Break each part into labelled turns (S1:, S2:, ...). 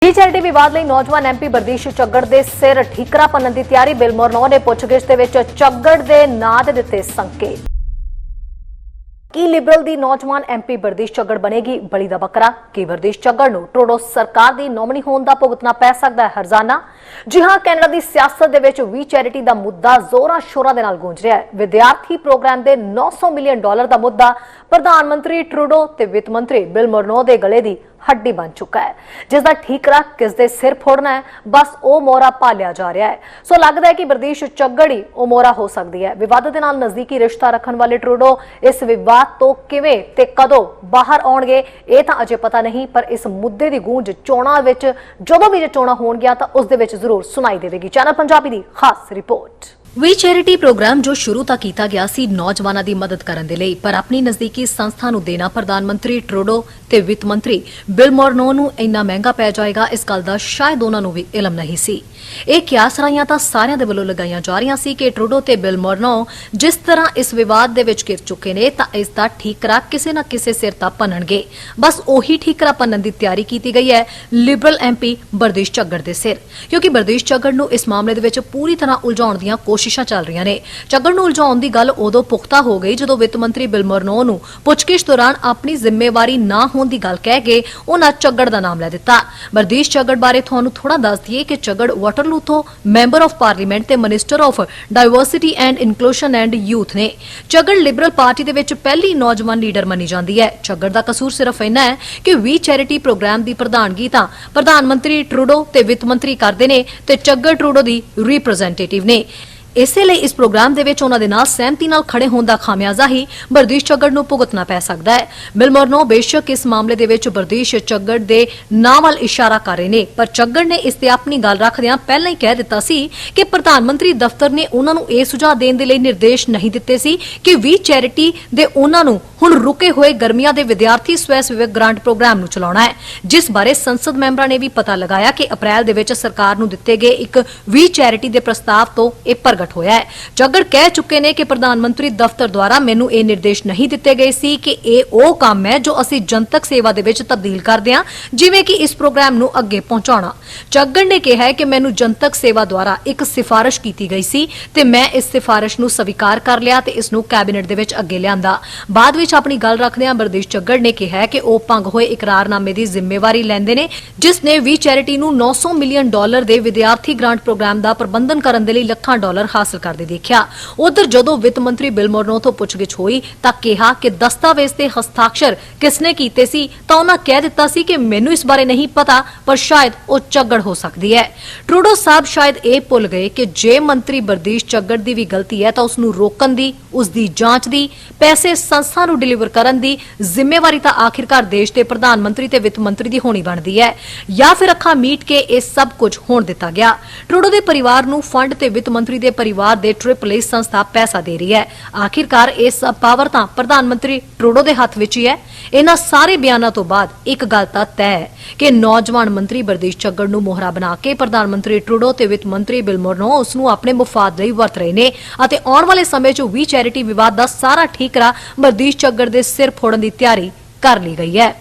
S1: Charity विवाद ਲਈ ਨੌਜਵਾਨ ਐਮਪੀ ਬਰਦੀਸ਼ ਚੱਗੜ ਦੇ ਸਿਰ ਠੀਕਰਾ ਪੰਨਣ ਦੀ ਤਿਆਰੀ। ਬਿਲ ਮੋਰਨੋ ਨੇ ਪੁੱਛਗਿੱਛ ਦੇ ਵਿੱਚ ਚੱਗੜ ਦੇ ਨਾਂ ਦੇ ਦਿੱਤੇ ਸੰਕੇਤ। ਕੀ ਲਿਬਰਲ ਦੀ ਨੌਜਵਾਨ ਐਮਪੀ ਬਰਦੀਸ਼ ਚੱਗੜ ਬਣੇਗੀ ਬਲੀ ਦਾ ਬੱਕਰਾ? ਕੀ ਬਰਦੀਸ਼ ਚੱਗੜ ਨੂੰ ਟਰੂਡੋ ਸਰਕਾਰ ਦੀ ਨੋਮਿਨੀ ਹੋਣ ਦਾ ਭੁਗਤਣਾ ਪੈ ਸਕਦਾ ਹੈ ਹਰਜ਼ਾਨਾ? ਜੀ ਹਾਂ, ਕੈਨੇਡਾ ਦੀ ਸਿਆਸਤ ਦੇ ਵਿੱਚ ਵੀ ਚੈਰਿਟੀ ਦਾ ਮੁੱਦਾ ਜ਼ੋਰਾਂ ਸ਼ੋਰਾਂ ਦੇ ਨਾਲ ਗੂੰਜ ਰਿਹਾ ਹੈ। ਵਿਦਿਆਰਥੀ ਪ੍ਰੋਗਰਾਮ ਦੇ $900 ਮਿਲੀਅਨ ਦਾ ਮੁੱਦਾ ਪ੍ਰਧਾਨ ਮੰਤਰੀ ਟਰੂਡੋ ਤੇ ਵਿੱਤ ਮੰਤਰੀ ਬਿਲ ਮੋਰਨੋ ਦੇ ਗਲੇ ਦੀ हड्डी बन चुका है, जिसका ठीकरा किस दे सिर फोड़ना है, बस वो मोहरा भालिया जा रहा है। सो लगता है कि बरदीश ਚੱਗੜ ही वो मोहरा हो सकती है। विवाद के नाल नजदीकी रिश्ता रखने वाले ट्रूडो इस विवाद तो किवें ते कदों बाहर आउणगे ये तां अजे पता नहीं, पर इस मुद्दे की गूंज चोणां विच जदों भी चोणां होणगीआं तां उस दे विच जरूर सुनाई देवेगी। चैनल पंजाबी दी खास रिपोर्ट। ਵੀ ਚੈਰਿਟੀ ਪ੍ਰੋਗਰਾਮ ਜੋ ਸ਼ੁਰੂ ਤਾਂ ਕੀਤਾ ਗਿਆ ਸੀ ਨੌਜਵਾਨਾਂ ਦੀ ਮਦਦ ਕਰਨ ਦੇ ਲਈ, ਪਰ ਆਪਣੀ ਨਜ਼ਦੀਕੀ ਸੰਸਥਾ ਨੂੰ ਦੇਣਾ ਪ੍ਰਧਾਨ ਮੰਤਰੀ ਟਰੂਡੋ ਤੇ ਵਿੱਤ ਮੰਤਰੀ ਬਿਲ ਮੋਰਨੋ ਨੂੰ ਇੰਨਾ ਮਹਿੰਗਾ ਪੈ ਜਾਏਗਾ, ਇਸ ਗੱਲ ਦਾ ਸ਼ਾਇਦ ਉਹਨਾਂ ਨੂੰ ਵੀ ਇਲਮ ਨਹੀਂ ਸੀ। ਇਹ ਕਿਆਸਰਾਈਆਂ ਤਾਂ ਸਾਰਿਆਂ ਦੇ ਵੱਲੋਂ ਲਗਾਈਆਂ ਜਾ ਰਹੀਆਂ ਸੀ ਕਿ ਟਰੂਡੋ ਤੇ ਬਿਲ ਮੋਰਨੋ ਜਿਸ ਤਰ੍ਹਾਂ ਇਸ ਵਿਵਾਦ ਦੇ ਵਿੱਚ ਘਿਰ ਚੁੱਕੇ ਨੇ ਤਾਂ ਇਸ ਦਾ ਠੀਕਰਾ ਕਿਸੇ ਨਾ ਕਿਸੇ ਸਿਰ ਤਾਂ ਭੰਨਣਗੇ। ਬਸ ਉਹੀ ਠੀਕਰਾ ਭੰਨਣ ਦੀ ਤਿਆਰੀ ਕੀਤੀ ਗਈ ਹੈ ਲਿਬਰਲ ਐਮਪੀ ਬਰਦੀਸ਼ ਚੱਗੜ ਦੇ ਸਿਰ, ਕਿਉਂਕਿ ਬਰਦੀਸ਼ ਚੱਗੜ ਨੂੰ ਇਸ ਮਾਮਲੇ ਦੇ ਵਿੱਚ ਪੂਰੀ ਤਰ੍ਹਾਂ ਉਲਝਾਉਣ ਦੀਆਂ ਕੋਸ਼ਿਸ਼ਾਂ ਚੱਲ ਰਹੀਆਂ ਨੇ। ਚੱਗੜ ਨੂੰ ਉਲਝਾਉਣ ਦੀ ਗੱਲ ਉਦੋਂ ਪੁਖਤਾ ਹੋ ਗਈ ਜਦੋਂ ਵਿੱਤ ਮੰਤਰੀ ਬਿਲ ਮੋਰਨੋ ਨੂੰ ਪੁੱਛਗਿੱਛ ਦੌਰਾਨ ਆਪਣੀ ਜ਼ਿੰਮੇਵਾਰੀ ਨਾ ਹੋਣ ਦੀ ਗੱਲ ਕਹਿ ਕੇ ਉਹਨਾਂ ਚੱਗੜ ਦਾ ਨਾਮ ਲੈ ਦਿੱਤਾ। ਬਰਦੀਸ਼ ਚੱਗੜ ਬਾਰੇ ਤੁਹਾਨੂੰ ਥੋੜਾ ਦੱਸ ਦਈਏ ਕਿ ਚੱਗੜ ਵਾਟਰਲੂ ਤੋਂ ਮੈਂਬਰ ਆਫ ਪਾਰਲੀਮੈਂਟ ਤੇ minister of diversity and inclusion and youth ਨੇ। ਚੱਗੜ ਲਿਬਰਲ ਪਾਰਟੀ ਦੇ ਵਿੱਚ ਪਹਿਲੀ ਨੌਜਵਾਨ ਲੀਡਰ ਮੰਨੀ ਜਾਂਦੀ ਹੈ। ਚੱਗੜ ਦਾ ਕਸੂਰ ਸਿਰਫ ਇੰਨਾ ਹੈ ਕਿ ਵੀ ਚੈਰਿਟੀ ਪ੍ਰੋਗਰਾਮ ਦੀ ਪ੍ਰਧਾਨਗੀ ਤਾਂ ਪ੍ਰਧਾਨ ਮੰਤਰੀ ਟਰੂਡੋ ਤੇ ਵਿੱਤ ਮੰਤਰੀ ਕਰਦੇ ਨੇ ਤੇ ਚੱਗੜ ਟਰੂਡੋ ਦੀ ਰਿਪਰੈਜ਼ੈਂਟੇਟਿਵ ਨੇ। ਇਸੇ ਲਈ ਇਸ ਪ੍ਰੋਗਰਾਮ ਦੇ ਵਿੱਚ ਉਹਨਾਂ ਦੇ ਨਾਲ ਸਹਿਮਤੀ ਨਾਲ ਖੜੇ ਹੋਣ ਦਾ ਖਾਮਿਆਜ਼ਾ ਹੀ ਬਰਦੀਸ਼ ਚੱਗੜ ਨੂੰ ਭੁਗਤਣਾ ਪੈ ਸਕਦਾ ਹੈ। ਬਿਲ ਮੋਰਨੋ ਬੇਸ਼ੱਕ ਇਸ ਮਾਮਲੇ ਦੇ ਵਿੱਚ ਬਰਦੀਸ਼ ਚੱਗੜ ਦੇ ਨਾਂ ਵੱਲ ਇਸ਼ਾਰਾ ਕਰ ਰਹੇ ਨੇ, ਪਰ ਚੱਗੜ ਨੇ ਇਸ ਤੇ ਆਪਣੀ ਗੱਲ ਰੱਖਦਿਆਂ ਪਹਿਲਾਂ ਹੀ ਕਹਿ ਦਿੱਤਾ ਸੀ ਕਿ ਪ੍ਰਧਾਨ ਮੰਤਰੀ ਦਫ਼ਤਰ ਨੇ ਉਹਨਾਂ ਨੂੰ ਇਹ ਸੁਝਾਅ ਦੇਣ ਦੇ ਲਈ ਨਿਰਦੇਸ਼ ਨਹੀਂ ਦਿੱਤੇ ਸੀ ਕਿ ਵੀ ਚੈਰਿਟੀ ਦੇ ਉਹਨਾਂ ਨੂੰ ਹੁਣ ਰੁਕੇ ਹੋਏ ਗਰਮੀਆਂ ਦੇ ਵਿਦਿਆਰਥੀ ਸਵੈ ਸੇਵਕ ਗ੍ਰਾਂਟ ਪ੍ਰੋਗਰਾਮ ਨੂੰ ਚਲਾਉਣਾ ਹੈ, ਜਿਸ ਬਾਰੇ ਸੰਸਦ ਮੈਂਬਰਾਂ ਨੇ ਵੀ ਪਤਾ ਲਗਾਇਆ ਕਿ ਅਪ੍ਰੈਲ ਦੇ ਵਿੱਚ ਸਰਕਾਰ ਨੂੰ ਦਿੱਤੇ ਗਏ ਇੱਕ ਵੀ ਚੈਰਿਟੀ ਦੇ ਪ੍ਰਸਤਾਵ ਤੋਂ ਇਹ ਪ੍ਰਗਟ ਹੋਇਆ ਹੈ। ਚੱਗੜ ਕਹਿ ਚੁੱਕੇ ਨੇ ਕਿ ਪ੍ਰਧਾਨ ਮੰਤਰੀ ਦਫ਼ਤਰ ਦੁਆਰਾ ਮੈਨੂੰ ਇਹ ਨਿਰਦੇਸ਼ ਨਹੀਂ ਦਿੱਤੇ ਗਏ ਸੀ ਕਿ ਇਹ ਉਹ ਕੰਮ ਹੈ ਜੋ ਅਸੀਂ ਜਨਤਕ ਸੇਵਾ ਦੇ ਵਿੱਚ ਤਬਦੀਲ ਕਰਦੇ ਹਾਂ, ਜਿਵੇਂ ਕਿ ਇਸ ਪ੍ਰੋਗਰਾਮ ਨੂੰ ਅੱਗੇ ਪਹੁੰਚਾਉਣਾ। ਚੱਗੜ ਨੇ ਕਿਹਾ ਹੈ ਕਿ ਮੈਨੂੰ ਜਨਤਕ ਸੇਵਾ ਦੁਆਰਾ ਇੱਕ ਸਿਫਾਰਿਸ਼ ਕੀਤੀ ਗਈ ਸੀ ਤੇ ਮੈਂ ਇਸ ਸਿਫਾਰਿਸ਼ ਨੂੰ ਸਵੀਕਾਰ ਕਰ ਲਿਆ ਤੇ ਇਸ ਨੂੰ ਕੈਬਨਿਟ ਦੇ ਵਿੱਚ ਅੱਗੇ ਲਿਆਂਦਾ। ਬਾਅਦ ਵਿੱਚ ਆਪਣੀ ਗੱਲ ਰੱਖਦਿਆਂ ਬਰਦੀਸ਼ ਚੱਗੜ ਨੇ ਕਿਹਾ ਕਿ ਉਹ ਭੰਗ ਹੋਏ ਇਕਰਾਰਨਾਮੇ ਦੀ ਜ਼ਿੰਮੇਵਾਰੀ ਲੈਂਦੇ ਨੇ, ਜਿਸ ਨੇ ਵੀ ਚੈਰਿਟੀ ਨੂੰ $900 ਮਿਲੀਅਨ ਦੇ ਵਿਦਿਆਰਥੀ ਗ੍ਰਾਂਟ ਪ੍ਰੋਗਰਾਮ ਦਾ ਪ੍ਰਬੰਧਨ ਕਰਨ ਦੇ ਲਈ ਲੱਖਾਂ ਡਾਲਰ ਹਾਸਲ ਕਰਦੇ ਦੇਖਿਆ। ਉਧਰ ਜਦੋਂ ਵਿੱਤ ਮੰਤਰੀ ਬਿਲ ਮੋਰਨੋ ਤੋਂ ਪੁੱਛਗਿੱਛ ਹੋਈ ਤਾਂ ਕਿਹਾ ਕਿ ਦਸਤਾਵੇਜ਼ ਤੇ ਹਸਤਾਖਰ ਕਿਸਨੇ ਕੀਤੇ ਸੀ ਤਾਂ ਉਹਨਾਂ ਕਹਿ ਦਿੱਤਾ ਸੀ ਕਿ ਮੈਨੂੰ ਇਸ ਬਾਰੇ ਨਹੀਂ ਪਤਾ, ਪਰ ਸ਼ਾਇਦ ਉਹ ਚੱਗੜ ਹੋ ਸਕਦੀ ਹੈ। ਟਰੂਡੋ ਸਾਹਿਬ ਸ਼ਾਇਦ ਇਹ ਭੁੱਲ ਗਏ ਕਿ ਜੇ ਮੰਤਰੀ ਬਰਦੀਸ਼ ਚੱਗੜ ਦੀ ਵੀ ਗਲਤੀ ਹੈ ਤਾਂ ਉਸ ਨੂੰ ਰੋਕਣ ਦੀ, ਉਸ ਦੀ ਜਾਂਚ ਦੀ, ਪੈਸੇ ਸੰਸਥਾ ਨੂੰ ਡਿਲੀਵਰ ਕਰਨ ਦੀ ਜ਼ਿੰਮੇਵਾਰੀ ਤਾਂ ਆਖਿਰਕਾਰ ਦੇਸ਼ ਦੇ ਪ੍ਰਧਾਨ ਮੰਤਰੀ ਤੇ ਵਿੱਤ ਮੰਤਰੀ ਦੀ ਹੋਣੀ ਬਣਦੀ ਹੈ, ਜਾਂ ਫਿਰ ਅੱਖਾਂ ਮੀਟ ਕੇ ਇਹ ਸਭ ਕੁਝ ਹੋਣ ਦਿੱਤਾ ਗਿਆ। ਟਰੂਡੋ ਦੇ ਪਰਿਵਾਰ ਨੂੰ ਫੰਡ ਤੇ ਵਿੱਤ ਮੰਤਰੀ ਦੇ ਪਰਿਵਾਰ ਦੇ ਟ੍ਰਿਪ ਲਈ ਸੰਸਥਾ ਪੈਸਾ ਦੇ ਰਹੀ ਹੈ। ਆਖਿਰਕਾਰ ਇਹ ਸਭ ਪਾਵਰ ਤਾਂ ਪ੍ਰਧਾਨ ਮੰਤਰੀ ਟਰੂਡੋ ਦੇ ਹੱਥ ਵਿੱਚ ਹੀ ਹੈ। ਇਹਨਾਂ ਸਾਰੇ ਬਿਆਨਾਂ ਤੋਂ ਬਾਅਦ ਇੱਕ ਗੱਲ ਤਾਂ ਤੈਅ ਹੈ ਕਿ ਨੌਜਵਾਨ ਮੰਤਰੀ ਬਰਦੀਸ਼ ਚੱਗੜ ਨੂੰ ਮੋਹਰਾ ਬਣਾ ਕੇ ਪ੍ਰਧਾਨ ਮੰਤਰੀ ਟਰੂਡੋ ਤੇ ਵਿੱਤ ਮੰਤਰੀ ਬਿਲ ਮੋਰਨੋ ਉਸ ਨੂੰ ਆਪਣੇ ਮੁਫਾਦ ਲਈ ਵਰਤ ਰਹੇ ਨੇ ਅਤੇ ਆਉਣ ਵਾਲੇ ਸਮੇਂ 'ਚ ਵੀ ਚੈਰਿਟੀ ਵਿਵਾਦ ਦਾ ਸਾਰਾ ਠੀਕਰਾ ਬਰਦੀਸ਼ ਚੱਗੜ ਦੇ ਸਿਰ ਫੋੜਨ ਦੀ ਤਿਆਰੀ ਕਰ ਲਈ ਗਈ ਹੈ।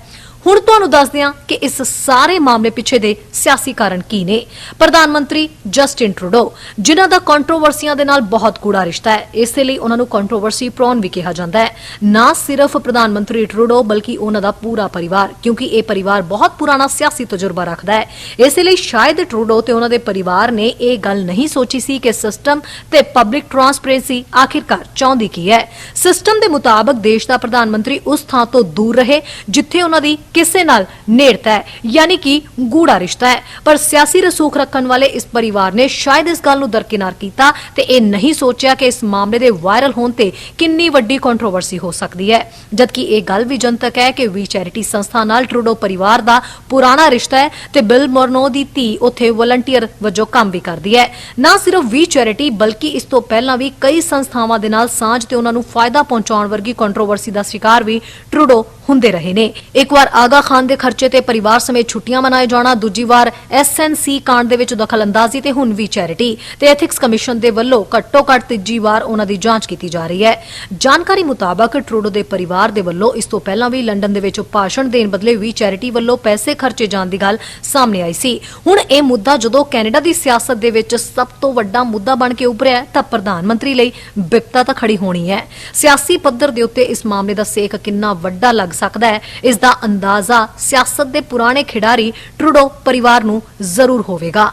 S1: ਹੁਣ ਤੁਹਾਨੂੰ ਦੱਸਦੇ ਹਾਂ ਕਿ ਇਸ ਸਾਰੇ ਮਾਮਲੇ ਪਿੱਛੇ ਦੇ ਸਿਆਸੀ ਕਾਰਨ ਕੀ ਨੇ। ਪ੍ਰਧਾਨ ਮੰਤਰੀ ਜਸਟਿਨ ਟਰੂਡੋ, ਜਿਨ੍ਹਾਂ ਦਾ ਕੰਟਰੋਵਰਸੀਆਂ ਦੇ ਨਾਲ ਬਹੁਤ ਗੂੜਾ ਰਿਸ਼ਤਾ ਹੈ, ਇਸੇ ਲਈ ਉਹਨਾਂ ਨੂੰ ਕੰਟਰੋਵਰਸੀ ਪ੍ਰੋਨ ਵੀ ਕਿਹਾ ਜਾਂਦਾ ਹੈ। ਨਾ ਸਿਰਫ ਪ੍ਰਧਾਨ ਮੰਤਰੀ ਟਰੂਡੋ ਬਲਕਿ ਉਹਨਾਂ ਦਾ ਪੂਰਾ ਪਰਿਵਾਰ, ਕਿਉਂਕਿ ਇਹ ਪਰਿਵਾਰ ਬਹੁਤ ਪੁਰਾਣਾ ਸਿਆਸੀ ਤਜਰਬਾ ਰੱਖਦਾ ਹੈ। ਇਸੇ ਲਈ ਸ਼ਾਇਦ ਟਰੂਡੋ ਤੇ ਉਹਨਾਂ ਦੇ ਪਰਿਵਾਰ ਨੇ ਇਹ ਗੱਲ ਨਹੀਂ ਸੋਚੀ ਸੀ ਕਿ ਸਿਸਟਮ ਤੇ ਪਬਲਿਕ ਟ੍ਰਾਂਸਪੇਰੈਂਸੀ ਆਖਿਰਕਾਰ ਚਾਹੁੰਦੀ ਕੀ ਹੈ। ਸਿਸਟਮ ਦੇ ਮੁਤਾਬਕ ਦੇਸ਼ ਦਾ ਪ੍ਰਧਾਨ ਮੰਤਰੀ ਉਸ ਥਾਂ ਤੋਂ ਦੂਰ ਰਹੇ ਜਿੱਥੇ ਉਹਨਾਂ ਦੀ ਕਿਸੇ ਨਾਲ ਨੇੜਤਾ ਹੈ, ਯਾਨੀ ਕਿ ਗੂੜਾ ਰਿਸ਼ਤਾ ਹੈ। ਪਰ ਸਿਆਸੀ ਰਸੂਖ ਰੱਖਣ ਵਾਲੇ ਇਸ ਪਰਿਵਾਰ ਨੇ ਸ਼ਾਇਦ ਇਸ ਗੱਲ ਨੂੰ ਦਰਕਿਨਾਰ ਕੀਤਾ ਤੇ ਇਹ ਨਹੀਂ ਸੋਚਿਆ ਕਿ ਇਸ ਮਾਮਲੇ ਦੇ ਵਾਇਰਲ ਹੋਣ ਤੇ ਕਿੰਨੀ ਵੱਡੀ ਕੰਟਰੋਵਰਸੀ ਹੋ ਸਕਦੀ ਹੈ, ਜਦਕਿ ਇਹ ਗੱਲ ਵੀ ਜਨਤਕ ਹੈ ਕਿ ਵੀ ਚੈਰਿਟੀ ਸੰਸਥਾ ਨਾਲ ਟਰੂਡੋ ਪਰਿਵਾਰ ਦਾ ਪੁਰਾਣਾ ਰਿਸ਼ਤਾ ਹੈ ਤੇ ਬਿਲ ਮੋਰਨੋ ਦੀ ਧੀ ਉੱਥੇ ਵਲੰਟੀਅਰ ਵਜੋਂ ਕੰਮ ਵੀ ਕਰਦੀ ਹੈ। ਨਾ ਸਿਰਫ ਵੀ ਚੈਰਿਟੀ ਬਲਕਿ ਇਸ ਤੋਂ ਪਹਿਲਾਂ ਵੀ ਕਈ ਸੰਸਥਾਵਾਂ ਦੇ ਨਾਲ ਸਾਂਝ ਤੇ ਉਹਨਾਂ ਨੂੰ ਫਾਇਦਾ ਪਹੁੰਚਾਉਣ ਵਰਗੀ ਕੰਟਰੋਵਰਸੀ ਦਾ ਸ਼ਿਕਾਰ ਵੀ ਟਰੂਡੋ ਹੁੰਦੇ ਰਹੇ ਨੇ। ਇੱਕ ਵਾਰ ਆਗਾ ਖਾਨ ਦੇ ਖਰਚੇ ਤੇ ਪਰਿਵਾਰ ਸਮੇਤ ਛੁੱਟੀਆਂ ਮਨਾਏ ਜਾਣਾ, ਦੂਜੀ ਵਾਰ SNC ਕਾਂਡ ਦੇ ਵਿੱਚ ਦਖਲਅੰਦਾਜ਼ੀ ਤੇ ਹੁਣ ਵੀ ਚੈਰਿਟੀ ਤੇ ਐਥਿਕਸ ਕਮਿਸ਼ਨ ਦੇ ਵੱਲੋਂ ਘੱਟੋ-ਘੱਟ ਤੀਜੀ ਵਾਰ ਉਹਨਾਂ ਦੀ ਜਾਂਚ ਕੀਤੀ ਜਾ ਰਹੀ ਹੈ। ਜਾਣਕਾਰੀ ਮੁਤਾਬਕ ਟਰੂਡੋ ਦੇ ਪਰਿਵਾਰ ਦੇ ਵੱਲੋਂ ਇਸ ਤੋਂ ਪਹਿਲਾਂ ਵੀ ਲੰਡਨ ਦੇ ਵਿੱਚ ਭਾਸ਼ਣ ਦੇਣ ਬਦਲੇ ਵੀ ਚੈਰਿਟੀ ਵੱਲੋਂ ਪੈਸੇ ਖਰਚੇ ਜਾਣ ਦੀ ਗੱਲ ਸਾਹਮਣੇ ਆਈ ਸੀ। ਹੁਣ ਇਹ ਮੁੱਦਾ ਜਦੋਂ ਕੈਨੇਡਾ ਦੀ ਸਿਆਸਤ ਦੇ ਵਿੱਚ ਸਭ ਤੋਂ ਵੱਡਾ ਮੁੱਦਾ ਬਣ ਕੇ ਉੱਭਰਿਆ ਤਾਂ ਪ੍ਰਧਾਨ ਮੰਤਰੀ ਲਈ ਬਿਪਤਾ ਤਾਂ ਖੜੀ ਹੋਣੀ ਹੈ। ਸਿਆਸੀ ਪੱਧਰ ਦੇ ਉੱਤੇ ਇਸ ਮਾਮਲੇ ਦਾ ਸੇਕ ਕਿੰਨਾ ਵੱਡਾ ਲੱਗ ਸਕਦਾ ਹੈ, ਇਸ ਦਾ ਅੰਦਾਜ਼ਾ ਸਿਆਸਤ ਦੇ ਪੁਰਾਣੇ ਖਿਡਾਰੀ ਟਰੂਡੋ ਪਰਿਵਾਰ ਨੂੰ ਜ਼ਰੂਰ ਹੋਵੇਗਾ।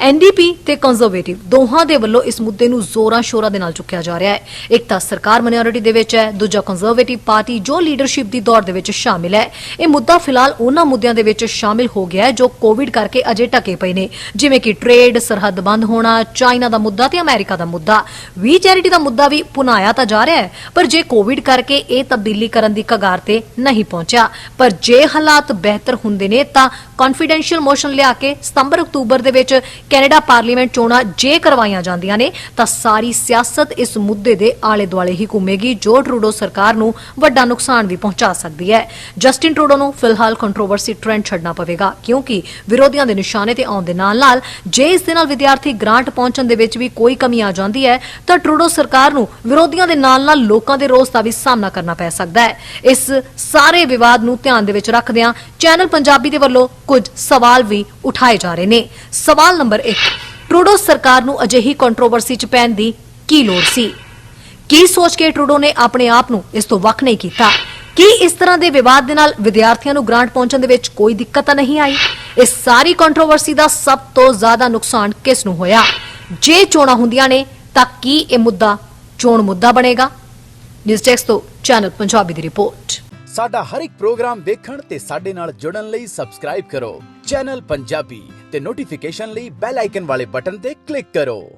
S1: NDP ਤੇ ਕੰਜ਼ਰਵੇਟਿਵ ਦੋਹਾਂ ਦੇ ਵੱਲੋਂ ਇਸ ਮੁੱਦੇ ਨੂੰ ਜ਼ੋਰਾਂ ਸ਼ੋਰਾਂ ਦੇ ਨਾਲ ਚੁੱਕਿਆ ਜਾ ਰਿਹਾ ਹੈ। ਇੱਕ ਤਾਂ ਸਰਕਾਰ ਮਾਈਨੋਰਿਟੀ ਦੇ ਵਿੱਚ ਹੈ, ਦੂਜਾ ਕੰਜ਼ਰਵੇਟਿਵ ਪਾਰਟੀ ਜੋ ਲੀਡਰਸ਼ਿਪ ਦੀ ਦੌੜ ਦੇ ਵਿੱਚ ਸ਼ਾਮਿਲ ਹੈ। ਇਹ ਮੁੱਦਾ ਫਿਲਹਾਲ ਉਹਨਾਂ ਮੁੱਦਿਆਂ ਦੇ ਵਿੱਚ ਸ਼ਾਮਿਲ ਹੋ ਗਿਆ ਹੈ ਜੋ ਕੋਵਿਡ ਕਰਕੇ ਅਜੇ ਟਕੇ ਪਏ ਨੇ, ਜਿਵੇਂ ਕਿ ਟ੍ਰੇਡ, ਸਰਹੱਦ ਬੰਦ ਹੋਣਾ, ਚਾਈਨਾ ਦਾ ਮੁੱਦਾ ਤੇ ਅਮਰੀਕਾ ਦਾ ਮੁੱਦਾ। ਵੀ ਚੈਰਿਟੀ ਦਾ ਮੁੱਦਾ ਵੀ ਪੁਨਾਇਆ ਤਾਂ ਜਾ ਰਿਹਾ ਹੈ, ਪਰ ਜੇ ਕੋਵਿਡ ਕਰਕੇ ਇਹ ਤਬਦੀਲੀ ਕਰਨ ਦੀ ਕਗਾਰ ਤੇ ਨਹੀਂ ਪਹੁੰਚਿਆ। ਪਰ ਜੇ ਹਾਲਾਤ ਬਿਹਤਰ ਹੁੰਦੇ ਨੇ ਤਾਂ ਕੌਨਫੀਡੈਂਸ਼ੀਅਲ ਮੋਸ਼ਨ ਲਿਆ ਕੇ ਸਤੰਬਰ-ਅਕਤੂਬਰ ਦੇ ਵਿੱਚ ਕੈਨੇਡਾ ਪਾਰਲੀਮੈਂਟ ਚੋਣਾਂ ਜੇ ਕਰਵਾਈਆਂ ਜਾਂਦੀਆਂ ਨੇ ਤਾਂ ਸਾਰੀ ਸਿਆਸਤ ਇਸ ਮੁੱਦੇ ਦੇ ਆਲੇ-ਦੁਆਲੇ ਹੀ ਘੁੰਮੇਗੀ, ਜੋ ਟਰੂਡੋ ਸਰਕਾਰ ਨੂੰ ਵੱਡਾ ਨੁਕਸਾਨ ਵੀ ਪਹੁੰਚਾ ਸਕਦੀ ਹੈ। ਜਸਟਿਨ ਟਰੂਡੋ ਨੂੰ ਫਿਲਹਾਲ ਕੰਟਰੋਵਰਸੀ ਟ੍ਰੈਂਡ ਛੱਡਣਾ ਪਵੇਗਾ, ਕਿਉਂਕਿ ਵਿਰੋਧੀਆਂ ਦੇ ਨਿਸ਼ਾਨੇ ਤੇ ਆਉਣ ਦੇ ਨਾਲ-ਨਾਲ ਜੇ ਇਸ ਦੇ ਨਾਲ ਵਿਦਿਆਰਥੀ ਗ੍ਰਾਂਟ ਪਹੁੰਚਣ ਦੇ ਵਿੱਚ ਵੀ ਕੋਈ ਕਮੀ ਆ ਜਾਂਦੀ ਹੈ ਤਾਂ ਟਰੂਡੋ ਸਰਕਾਰ ਨੂੰ ਵਿਰੋਧੀਆਂ ਦੇ ਨਾਲ-ਨਾਲ ਲੋਕਾਂ ਦੇ ਰੋਸ ਦਾ ਵੀ ਸਾਹਮਣਾ ਕਰਨਾ ਪੈ ਸਕਦਾ ਹੈ। ਇਸ ਸਾਰੇ ਵਿਵਾਦ ਨੂੰ ਧਿਆਨ ਦੇ ਵਿੱਚ ਰੱਖਦਿਆਂ ਚੈਨਲ ਪੰਜਾਬੀ ਦੇ ਵੱਲੋਂ ਕੁਝ ਸਵਾਲ ਵੀ ਉਠਾਏ ਜਾ ਰਹੇ ਨੇ। ਸਵਾਲ ਨੰਬਰ 1, ਟਰੂਡੋ ਸਰਕਾਰ ਨੂੰ ਅਜਿਹੀ ਕੰਟਰੋਵਰਸੀ 'ਚ ਪੈਣ ਦੀ ਕੀ ਲੋੜ ਸੀ? ਕੀ ਸੋਚ ਕੇ ਟਰੂਡੋ ਨੇ ਆਪਣੇ ਆਪ ਨੂੰ ਇਸ ਤੋਂ ਵੱਖ ਨਹੀਂ ਕੀਤਾ? ਕੀ ਇਸ ਤਰ੍ਹਾਂ ਦੇ ਵਿਵਾਦ ਦੇ ਨਾਲ ਵਿਦਿਆਰਥੀਆਂ ਨੂੰ ਗ੍ਰਾਂਟ ਪਹੁੰਚਣ ਦੇ ਵਿੱਚ ਕੋਈ ਦਿੱਕਤ ਤਾਂ ਨਹੀਂ ਆਈ? ਇਸ ਸਾਰੀ ਕੰਟਰੋਵਰਸੀ ਦਾ ਸਭ ਤੋਂ ਜ਼ਿਆਦਾ ਨੁਕਸਾਨ ਕਿਸ ਨੂੰ ਹੋਇਆ? ਜੇ ਚੋਣਾਂ ਹੁੰਦੀਆਂ ਨੇ ਤਾਂ ਕੀ ਇਹ ਮੁੱਦਾ ਚੋਣ ਮੁੱਦਾ ਬਣੇਗਾ? ਨਿਊਜ਼ ਡੈਸਕ ਤੋਂ ਚੈਨਲ ਪੰਜਾਬੀ ਦੀ ਰਿਪੋਰਟ।
S2: ਸਾਡਾ ਹਰ ਇੱਕ ਪ੍ਰੋਗਰਾਮ ਦੇਖਣ ਤੇ ਸਾਡੇ ਨਾਲ ਜੁੜਨ ਲਈ ਸਬਸਕ੍ਰਾਈਬ ਕਰੋ ਚੈਨਲ ਪੰਜਾਬੀ ਤੇ ਨੋਟੀਫਿਕੇਸ਼ਨ ਲਈ ਬੈਲ ਆਈਕਨ ਵਾਲੇ ਬਟਨ ਤੇ ਕਲਿੱਕ ਕਰੋ।